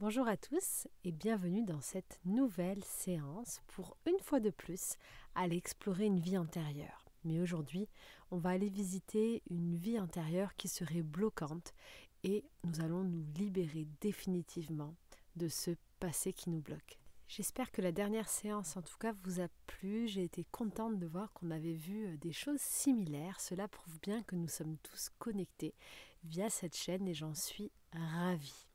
Bonjour à tous et bienvenue dans cette nouvelle séance pour une fois de plus aller explorer une vie antérieure. Mais aujourd'hui, on va aller visiter une vie antérieure qui serait bloquante et nous allons nous libérer définitivement de ce passé qui nous bloque. J'espère que la dernière séance en tout cas vous a plu. J'ai été contente de voir qu'on avait vu des choses similaires. Cela prouve bien que nous sommes tous connectés via cette chaîne et j'en suis ravie.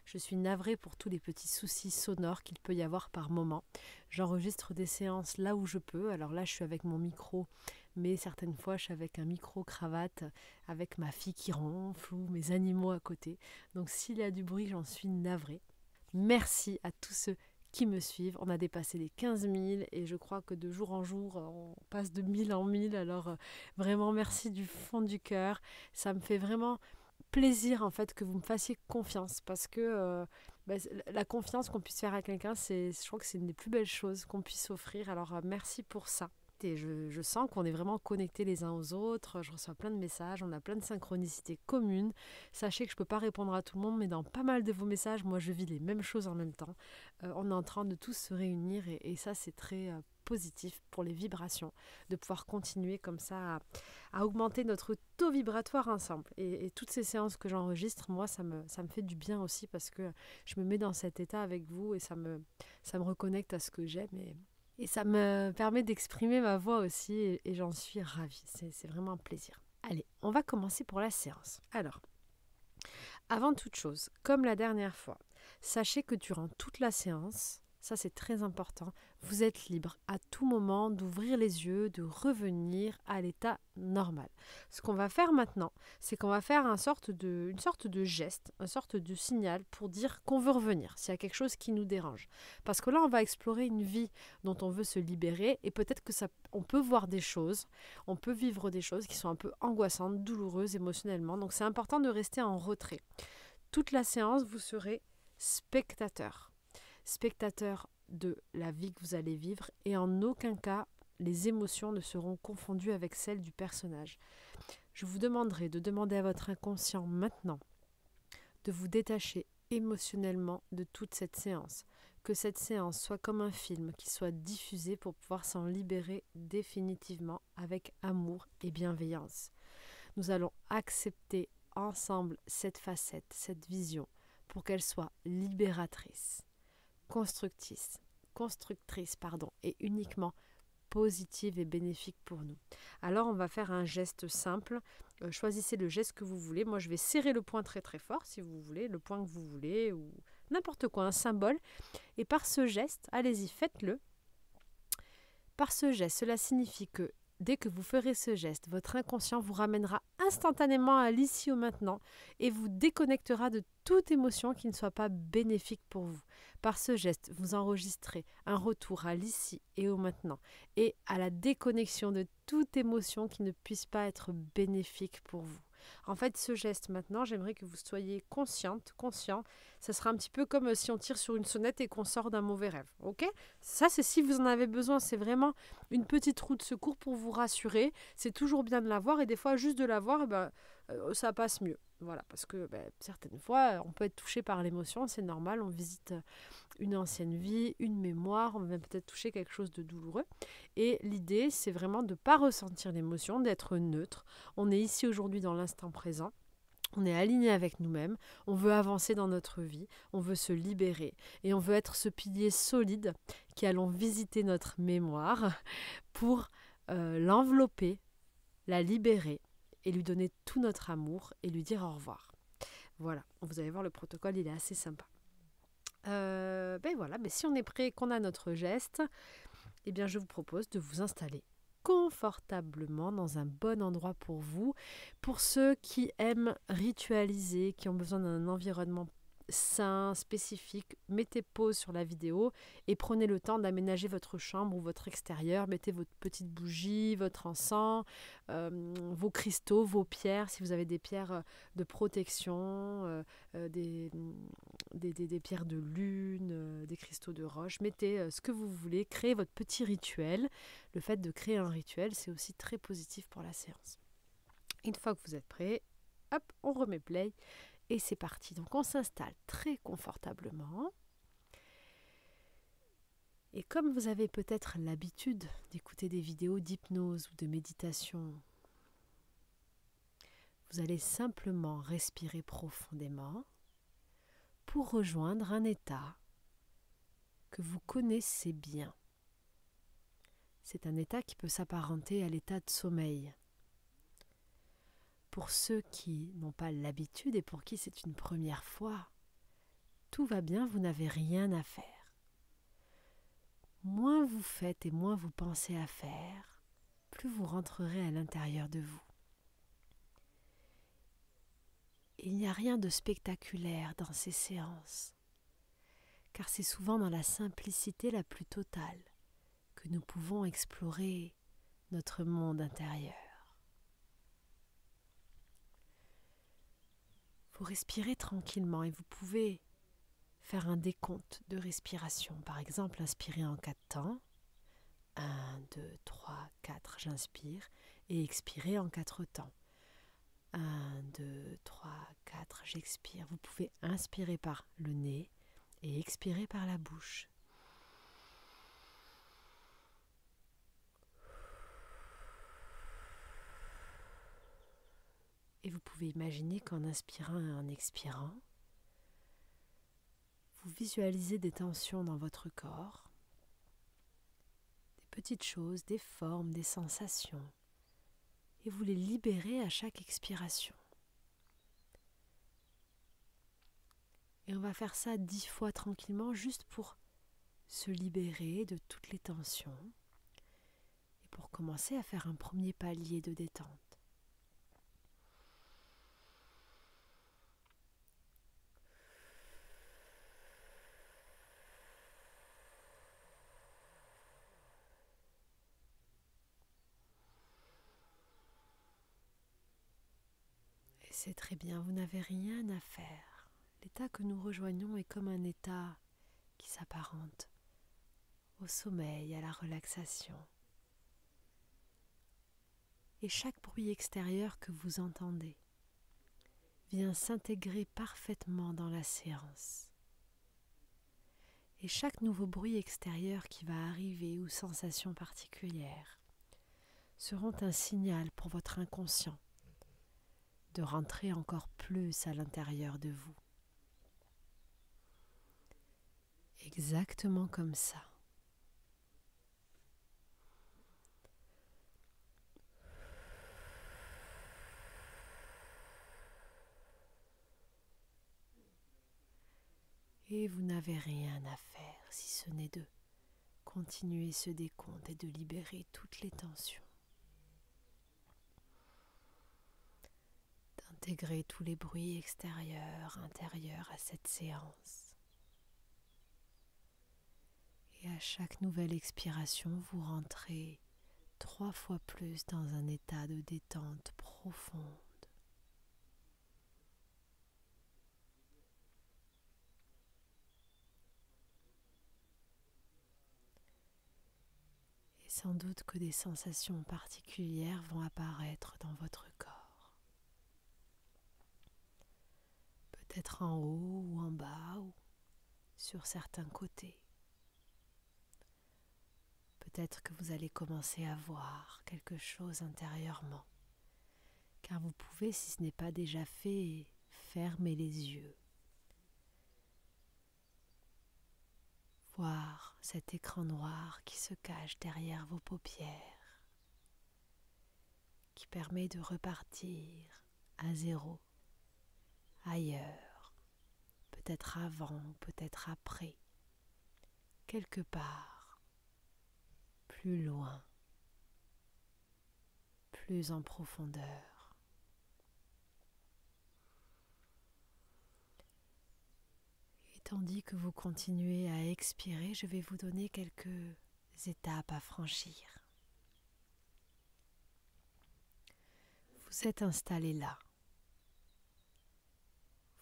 Je suis navrée pour tous les petits soucis sonores qu'il peut y avoir par moment. J'enregistre des séances là où je peux. Alors là, je suis avec mon micro, mais certaines fois, je suis avec un micro-cravate, avec ma fille qui ronfle ou mes animaux à côté. Donc s'il y a du bruit, j'en suis navrée. Merci à tous ceux qui me suivent. On a dépassé les 15 000 et je crois que de jour en jour, on passe de 1000 en 1000. Alors vraiment, merci du fond du cœur. Ça me fait vraiment plaisir en fait que vous me fassiez confiance parce que la confiance qu'on puisse faire à quelqu'un, je crois que c'est une des plus belles choses qu'on puisse offrir. Alors merci pour ça. Et je sens qu'on est vraiment connectés les uns aux autres. Je reçois plein de messages, on a plein de synchronicités communes. Sachez que je ne peux pas répondre à tout le monde, mais dans pas mal de vos messages, moi je vis les mêmes choses en même temps. On est en train de tous se réunir et ça c'est très positif pour les vibrations, de pouvoir continuer comme ça à augmenter notre taux vibratoire ensemble. Et toutes ces séances que j'enregistre, moi ça me fait du bien aussi parce que je me mets dans cet état avec vous et ça me reconnecte à ce que j'aime et ça me permet d'exprimer ma voix aussi et j'en suis ravie. C'est vraiment un plaisir. Allez, on va commencer pour la séance. Alors, avant toute chose, comme la dernière fois, sachez que durant toute la séance, ça c'est très important, vous êtes libre à tout moment d'ouvrir les yeux, de revenir à l'état normal. Ce qu'on va faire maintenant, c'est qu'on va faire une sorte de geste, une sorte de signal pour dire qu'on veut revenir, s'il y a quelque chose qui nous dérange. Parce que là, on va explorer une vie dont on veut se libérer et peut-être que on peut voir des choses, on peut vivre des choses qui sont un peu angoissantes, douloureuses émotionnellement. Donc c'est important de rester en retrait. Toute la séance, vous serez spectateur de la vie que vous allez vivre et en aucun cas les émotions ne seront confondues avec celles du personnage. Je vous demanderai de demander à votre inconscient maintenant de vous détacher émotionnellement de toute cette séance, que cette séance soit comme un film qui soit diffusé pour pouvoir s'en libérer définitivement avec amour et bienveillance. Nous allons accepter ensemble cette facette, cette vision, pour qu'elle soit libératrice, constructrice, et uniquement positive et bénéfique pour nous. Alors on va faire un geste simple. Choisissez le geste que vous voulez. Moi je vais serrer le poing très très fort si vous voulez, le poing que vous voulez ou n'importe quoi, un symbole. Et par ce geste, allez-y, faites-le. Par ce geste, cela signifie que dès que vous ferez ce geste, votre inconscient vous ramènera instantanément à l'ici au maintenant et vous déconnectera de toute émotion qui ne soit pas bénéfique pour vous. Par ce geste, vous enregistrez un retour à l'ici et au maintenant et à la déconnexion de toute émotion qui ne puisse pas être bénéfique pour vous. En fait, ce geste maintenant, j'aimerais que vous soyez conscient. Ça sera un petit peu comme si on tire sur une sonnette et qu'on sort d'un mauvais rêve. Ok ? Ça, c'est si vous en avez besoin. C'est vraiment une petite roue de secours pour vous rassurer. C'est toujours bien de l'avoir et des fois, juste de l'avoir, ça passe mieux. Voilà, parce que certaines fois, on peut être touché par l'émotion, c'est normal, on visite une ancienne vie, une mémoire, on va peut-être toucher quelque chose de douloureux. Et l'idée, c'est vraiment de ne pas ressentir l'émotion, d'être neutre. On est ici aujourd'hui dans l'instant présent. On est aligné avec nous-mêmes, on veut avancer dans notre vie, on veut se libérer et on veut être ce pilier solide qui allons visiter notre mémoire pour l'envelopper, la libérer et lui donner tout notre amour et lui dire au revoir. Voilà, vous allez voir, le protocole, il est assez sympa. Si on est prêt, qu'on a notre geste, eh bien je vous propose de vous installer confortablement dans un bon endroit pour vous. Pour ceux qui aiment ritualiser, qui ont besoin d'un environnement sain, spécifique, mettez pause sur la vidéo et prenez le temps d'aménager votre chambre ou votre extérieur. Mettez votre petite bougie, votre encens, vos cristaux, vos pierres, si vous avez des pierres de protection, des pierres de lune, des cristaux de roche. Mettez ce que vous voulez, créez votre petit rituel. Le fait de créer un rituel, c'est aussi très positif pour la séance. Une fois que vous êtes prêt, hop, on remet play Et c'est parti. Donc on s'installe très confortablement. Et comme vous avez peut-être l'habitude d'écouter des vidéos d'hypnose ou de méditation, vous allez simplement respirer profondément pour rejoindre un état que vous connaissez bien. C'est un état qui peut s'apparenter à l'état de sommeil. Pour ceux qui n'ont pas l'habitude et pour qui c'est une première fois, tout va bien, vous n'avez rien à faire. Moins vous faites et moins vous pensez à faire, plus vous rentrerez à l'intérieur de vous. Il n'y a rien de spectaculaire dans ces séances, car c'est souvent dans la simplicité la plus totale que nous pouvons explorer notre monde intérieur. Vous respirez tranquillement et vous pouvez faire un décompte de respiration. Par exemple, inspirez en 4 temps. 1, 2, 3, 4, j'inspire. Et expirez en 4 temps. 1, 2, 3, 4, j'expire. Vous pouvez inspirer par le nez et expirer par la bouche. Et vous pouvez imaginer qu'en inspirant et en expirant, vous visualisez des tensions dans votre corps, des petites choses, des formes, des sensations, et vous les libérez à chaque expiration. Et on va faire ça 10 fois tranquillement, juste pour se libérer de toutes les tensions et pour commencer à faire un premier palier de détente. Et c'est très bien, vous n'avez rien à faire. L'état que nous rejoignons est comme un état qui s'apparente au sommeil, à la relaxation. Et chaque bruit extérieur que vous entendez vient s'intégrer parfaitement dans la séance. Et chaque nouveau bruit extérieur qui va arriver ou sensation particulière seront un signal pour votre inconscient de rentrer encore plus à l'intérieur de vous. Exactement comme ça. Et vous n'avez rien à faire si ce n'est de continuer ce décompte et de libérer toutes les tensions. D'intégrer tous les bruits extérieurs, intérieurs à cette séance. Et à chaque nouvelle expiration, vous rentrez 3 fois plus dans un état de détente profonde. Et sans doute que des sensations particulières vont apparaître dans votre corps. Peut-être en haut ou en bas ou sur certains côtés. Peut-être que vous allez commencer à voir quelque chose intérieurement, car vous pouvez, si ce n'est pas déjà fait, fermer les yeux. Voir cet écran noir qui se cache derrière vos paupières, qui permet de repartir à zéro, ailleurs, peut-être avant, peut-être après, quelque part. Plus loin, plus en profondeur. Et tandis que vous continuez à expirer, je vais vous donner quelques étapes à franchir. Vous êtes installé là.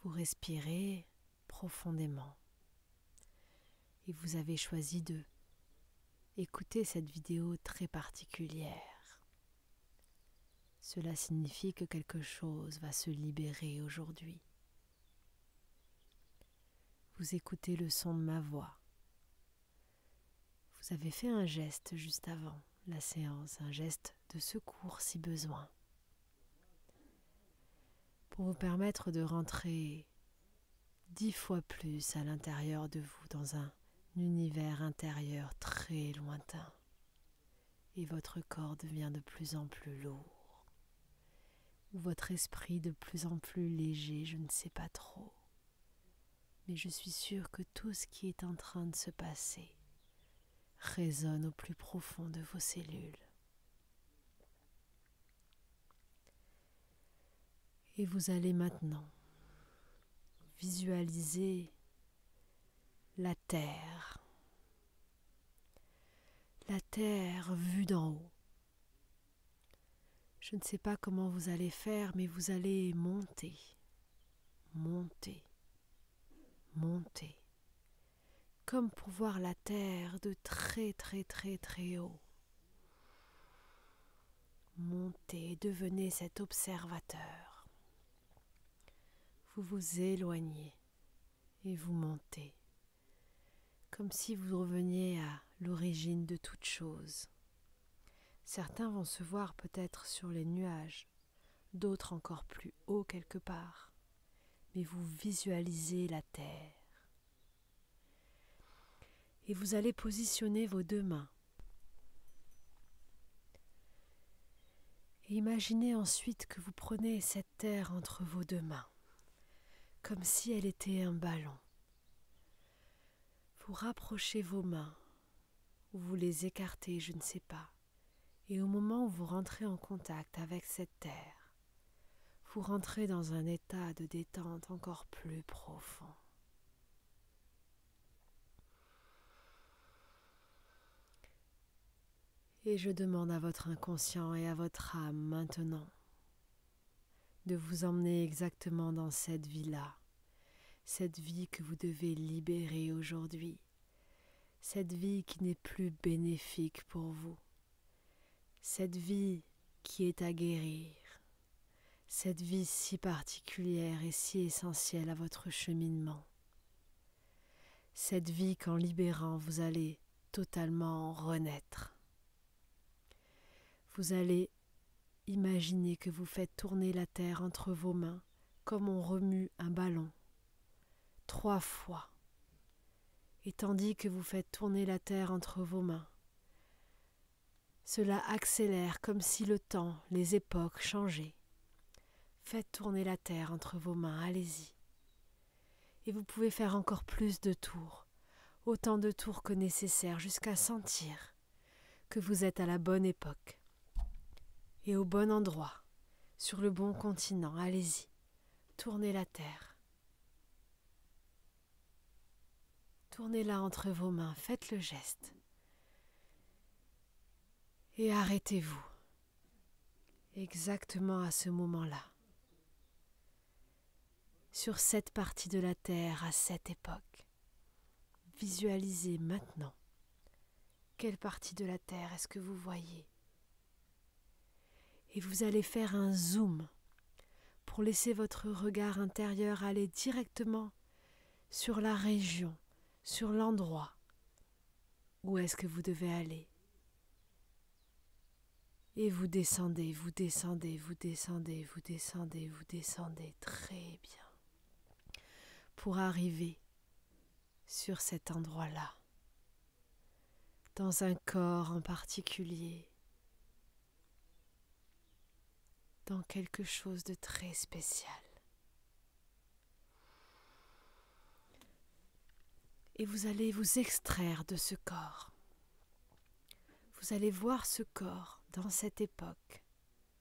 Vous respirez profondément. Et vous avez choisi de écouter cette vidéo très particulière. Cela signifie que quelque chose va se libérer aujourd'hui. Vous écoutez le son de ma voix. Vous avez fait un geste juste avant la séance, un geste de secours si besoin, pour vous permettre de rentrer 10 fois plus à l'intérieur de vous, dans un univers intérieur très lointain. Et votre corps devient de plus en plus lourd, ou votre esprit de plus en plus léger, je ne sais pas trop. Mais je suis sûre que tout ce qui est en train de se passer résonne au plus profond de vos cellules. Et vous allez maintenant visualiser la terre vue d'en haut. Je ne sais pas comment vous allez faire, mais vous allez monter, monter, monter, comme pour voir la terre de très très très très haut. Montez, devenez cet observateur. Vous vous éloignez et vous montez, comme si vous reveniez à l'origine de toute chose. Certains vont se voir peut-être sur les nuages, d'autres encore plus haut quelque part, mais vous visualisez la terre. Et vous allez positionner vos deux mains. Et imaginez ensuite que vous prenez cette terre entre vos deux mains, comme si elle était un ballon. Vous rapprochez vos mains, ou vous les écartez, je ne sais pas. Et au moment où vous rentrez en contact avec cette terre, vous rentrez dans un état de détente encore plus profond. Et je demande à votre inconscient et à votre âme maintenant de vous emmener exactement dans cette vie-là, cette vie que vous devez libérer aujourd'hui, cette vie qui n'est plus bénéfique pour vous, cette vie qui est à guérir, cette vie si particulière et si essentielle à votre cheminement, cette vie qu'en libérant vous allez totalement renaître. Vous allez imaginer que vous faites tourner la terre entre vos mains comme on remue un ballon 3 fois. Et tandis que vous faites tourner la terre entre vos mains, cela accélère comme si le temps, les époques changeaient. Faites tourner la terre entre vos mains, allez-y. Et vous pouvez faire encore plus de tours, autant de tours que nécessaire, jusqu'à sentir que vous êtes à la bonne époque et au bon endroit, sur le bon continent. Allez-y, tournez la terre. Tournez-la entre vos mains, faites le geste. Et arrêtez-vous, exactement à ce moment-là, sur cette partie de la terre, à cette époque. Visualisez maintenant quelle partie de la terre est-ce que vous voyez. Et vous allez faire un zoom pour laisser votre regard intérieur aller directement sur la région, sur l'endroit où est-ce que vous devez aller. Et vous descendez, vous descendez, vous descendez, vous descendez, vous descendez très bien pour arriver sur cet endroit-là, dans un corps en particulier, dans quelque chose de très spécial. Et vous allez vous extraire de ce corps. Vous allez voir ce corps dans cette époque,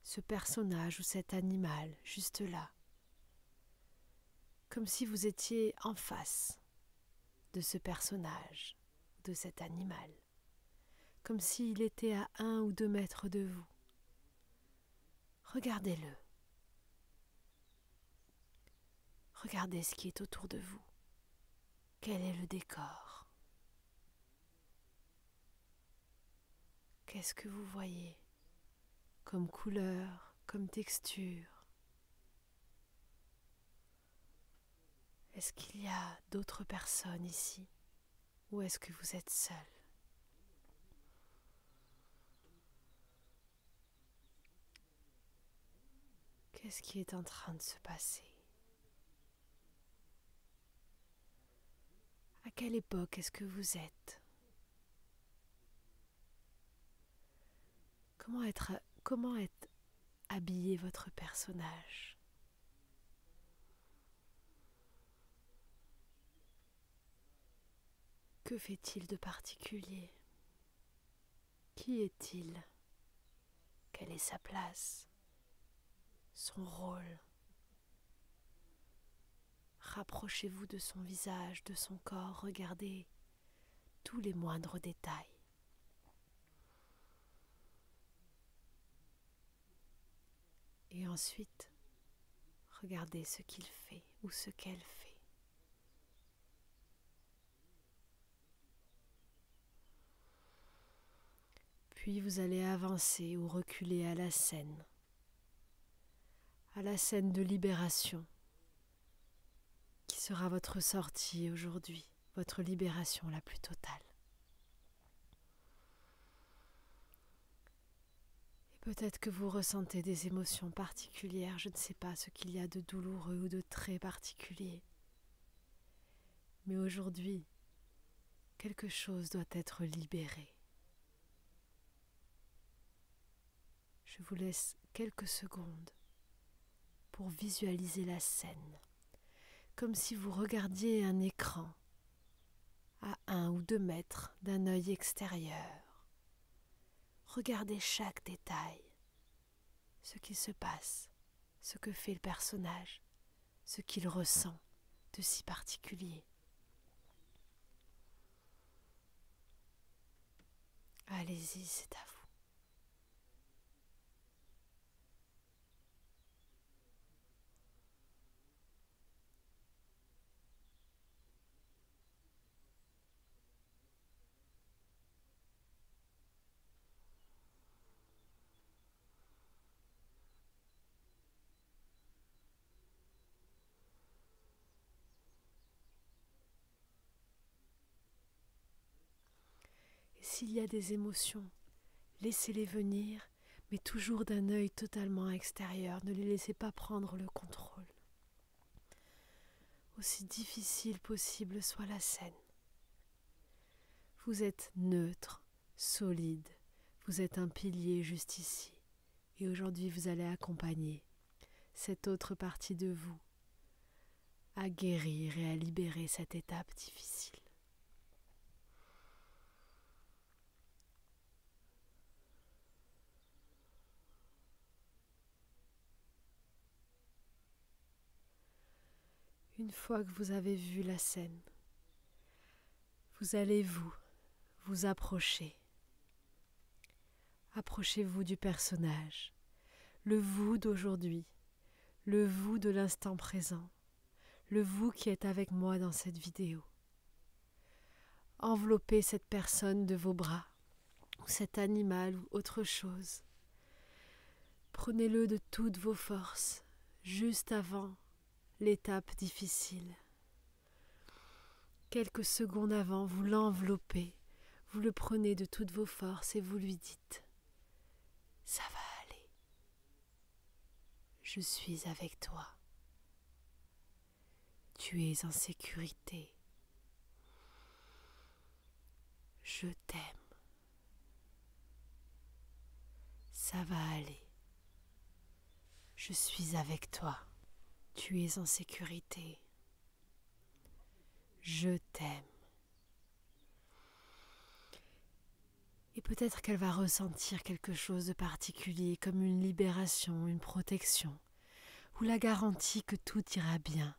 ce personnage ou cet animal juste là, comme si vous étiez en face de ce personnage, de cet animal, comme s'il était à 1 ou 2 mètres de vous. Regardez-le. Regardez ce qui est autour de vous. Quel est le décor? Qu'est-ce que vous voyez comme couleur, comme texture? Est-ce qu'il y a d'autres personnes ici ou est-ce que vous êtes seul? Qu'est-ce qui est en train de se passer? À quelle époque est-ce que vous êtes? Comment est habillé votre personnage? Que fait-il de particulier? Qui est-il? Quelle est sa place? Son rôle? Rapprochez-vous de son visage, de son corps, regardez tous les moindres détails. Et ensuite, regardez ce qu'il fait ou ce qu'elle fait. Puis vous allez avancer ou reculer à la scène de libération, qui sera votre sortie aujourd'hui, votre libération la plus totale. Et peut-être que vous ressentez des émotions particulières, je ne sais pas ce qu'il y a de douloureux ou de très particulier. Mais aujourd'hui, quelque chose doit être libéré. Je vous laisse quelques secondes pour visualiser la scène, comme si vous regardiez un écran à 1 ou 2 mètres d'un œil extérieur. Regardez chaque détail, ce qui se passe, ce que fait le personnage, ce qu'il ressent de si particulier. Allez-y, c'est à vous. Et s'il y a des émotions, laissez-les venir, mais toujours d'un œil totalement extérieur. Ne les laissez pas prendre le contrôle. Aussi difficile possible soit la scène. Vous êtes neutre, solide, vous êtes un pilier juste ici. Et aujourd'hui, vous allez accompagner cette autre partie de vous à guérir et à libérer cette étape difficile. Une fois que vous avez vu la scène, vous allez vous approcher. Approchez-vous du personnage, le vous d'aujourd'hui, le vous de l'instant présent, le vous qui est avec moi dans cette vidéo. Enveloppez cette personne de vos bras, ou cet animal ou autre chose. Prenez-le de toutes vos forces, juste avant l'étape difficile. Quelques secondes avant, vous l'enveloppez, vous le prenez de toutes vos forces et vous lui dites « Ça va aller, je suis avec toi, tu es en sécurité, je t'aime, ça va aller, je suis avec toi, tu es en sécurité, je t'aime. » Et peut-être qu'elle va ressentir quelque chose de particulier, comme une libération, une protection, ou la garantie que tout ira bien,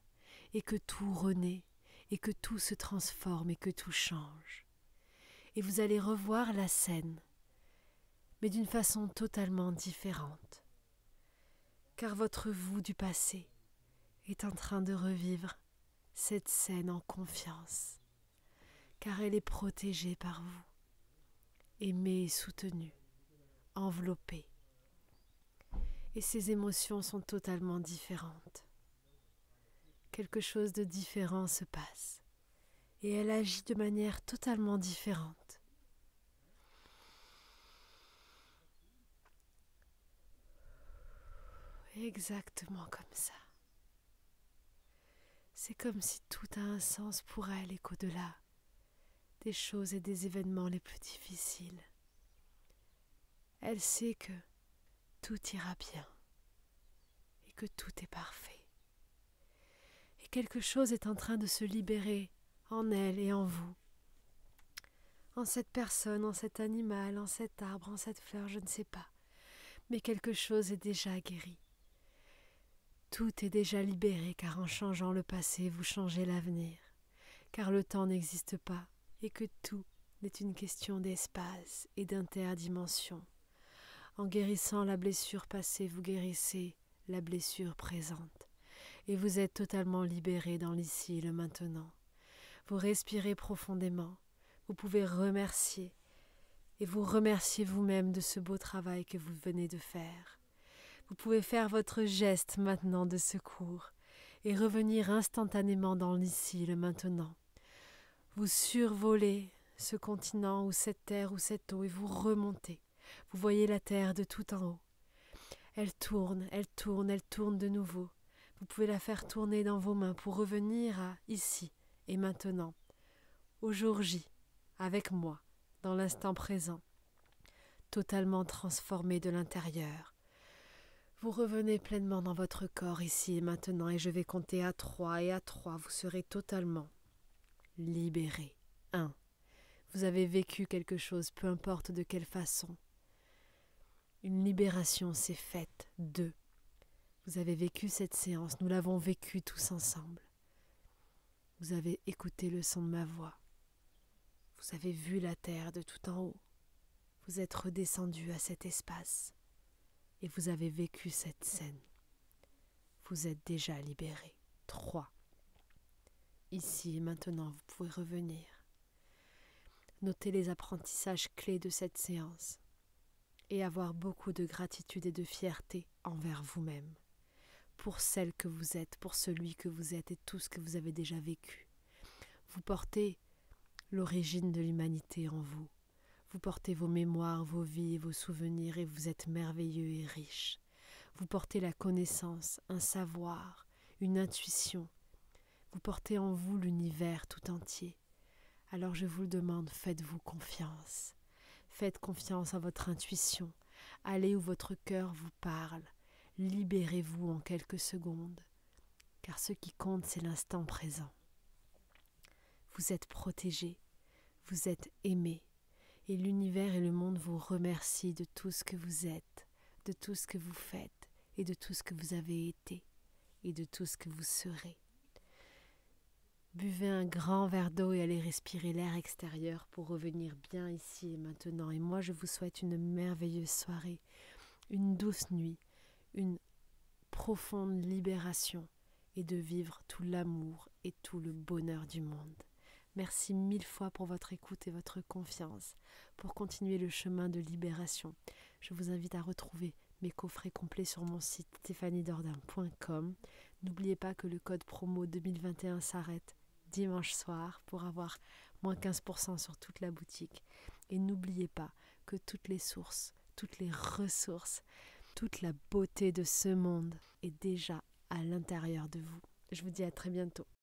et que tout renaît, et que tout se transforme, et que tout change. Et vous allez revoir la scène, mais d'une façon totalement différente, car votre vous du passé est en train de revivre cette scène en confiance, car elle est protégée par vous. Aimé et soutenu, enveloppé. Et ces émotions sont totalement différentes. quelque chose de différent se passe et elle agit de manière totalement différente. Exactement comme ça. C'est comme si tout a un sens pour elle et qu'au-delà des choses et des événements les plus difficiles, elle sait que tout ira bien et que tout est parfait. Et quelque chose est en train de se libérer en elle et en vous, en cette personne, en cet animal, en cet arbre, en cette fleur, je ne sais pas. Mais quelque chose est déjà guéri. Tout est déjà libéré, car en changeant le passé, vous changez l'avenir. Car le temps n'existe pas, et que tout n'est une question d'espace et d'interdimension. En guérissant la blessure passée, vous guérissez la blessure présente. Et vous êtes totalement libéré dans l'ici et le maintenant. Vous respirez profondément. Vous pouvez remercier. Et vous remerciez vous-même de ce beau travail que vous venez de faire. Vous pouvez faire votre geste maintenant de secours et revenir instantanément dans l'ici, le maintenant. Vous survolez ce continent ou cette terre ou cette eau et vous remontez. Vous voyez la terre de tout en haut. Elle tourne, elle tourne, elle tourne de nouveau. Vous pouvez la faire tourner dans vos mains pour revenir à ici et maintenant, au jour J, avec moi, dans l'instant présent, totalement transformé de l'intérieur. Vous revenez pleinement dans votre corps ici et maintenant et je vais compter à 3 et à 3 vous serez totalement libéré. 1. Vous avez vécu quelque chose, peu importe de quelle façon. Une libération s'est faite. 2. Vous avez vécu cette séance, nous l'avons vécue tous ensemble. Vous avez écouté le son de ma voix. Vous avez vu la terre de tout en haut. Vous êtes redescendu à cet espace. Et vous avez vécu cette scène. Vous êtes déjà libéré. 3. Ici et maintenant, vous pouvez revenir. Notez les apprentissages clés de cette séance et avoir beaucoup de gratitude et de fierté envers vous-même, pour celle que vous êtes, pour celui que vous êtes et tout ce que vous avez déjà vécu. Vous portez l'origine de l'humanité en vous. Vous portez vos mémoires, vos vies et vos souvenirs et vous êtes merveilleux et riche. Vous portez la connaissance, un savoir, une intuition. Vous portez en vous l'univers tout entier. Alors je vous le demande, faites-vous confiance. Faites confiance à votre intuition. Allez où votre cœur vous parle. Libérez-vous en quelques secondes. Car ce qui compte, c'est l'instant présent. Vous êtes protégé. Vous êtes aimé. Et l'univers et le monde vous remercient de tout ce que vous êtes, de tout ce que vous faites, et de tout ce que vous avez été, et de tout ce que vous serez. Buvez un grand verre d'eau et allez respirer l'air extérieur pour revenir bien ici et maintenant. Et moi, je vous souhaite une merveilleuse soirée, une douce nuit, une profonde libération, et de vivre tout l'amour et tout le bonheur du monde. Merci 1000 fois pour votre écoute et votre confiance. Pour continuer le chemin de libération, je vous invite à retrouver mes coffrets complets sur mon site stéphaniedordain.com. N'oubliez pas que le code promo 2021 s'arrête dimanche soir pour avoir moins 15% sur toute la boutique. Et n'oubliez pas que toutes les sources, toutes les ressources, toute la beauté de ce monde est déjà à l'intérieur de vous. Je vous dis à très bientôt.